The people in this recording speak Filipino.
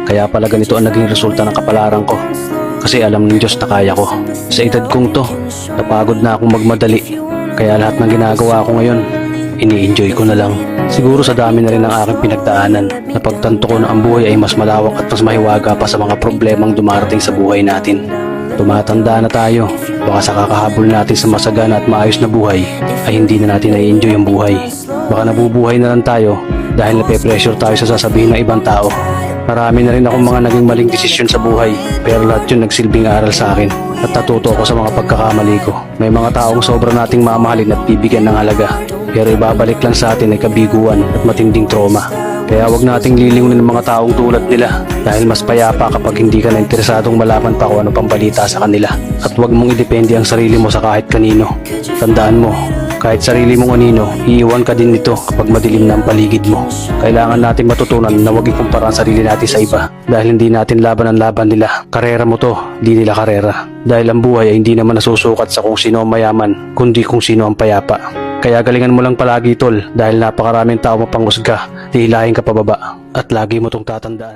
Kaya pala ganito ang naging resulta ng kapalaran ko. Kasi alam ng Diyos na kaya ko. Sa edad kong to, napagod na akong magmadali. Kaya lahat ng ginagawa ko ngayon, ini-enjoy ko na lang. Siguro sa dami na rin ng aking pinagdaanan, napagtanto ko na ang buhay ay mas malawak at mas mahiwaga pa sa mga problemang dumarating sa buhay natin. Tumatanda na tayo, baka sa kakahabol natin sa masagana at maayos na buhay, ay hindi na natin na-enjoy ang buhay. Baka nabubuhay na lang tayo dahil nape-pressure tayo sa sasabihin ng ibang tao. Marami na rin akong mga naging maling desisyon sa buhay, pero lahat yun nagsilbing aral sa akin at natuto ako sa mga pagkakamali ko. May mga taong sobra nating mamahalin at bibigyan ng halaga, pero ibabalik lang sa atin ay kabiguan at matinding trauma. Kaya wag nating lilingunin ng mga taong tulad nila dahil mas payapa kapag hindi ka na interesadong malaman pa kung ano pang balita sa kanila. At wag mong idepende ang sarili mo sa kahit kanino. Tandaan mo, kahit sarili mong anino, iiwan ka din nito kapag madilim na ang paligid mo. Kailangan nating matutunan na huwag ikumpara ang sarili natin sa iba dahil hindi natin laban ang laban nila. Karera mo to, di nila karera. Dahil ang buhay ay hindi naman nasusukat sa kung sino ang mayaman, kundi kung sino ang payapa. Kaya galingan mo lang palagi tol dahil napakaraming tao mapanghusga, hihilahin ka pababa at lagi mo tong tatandaan.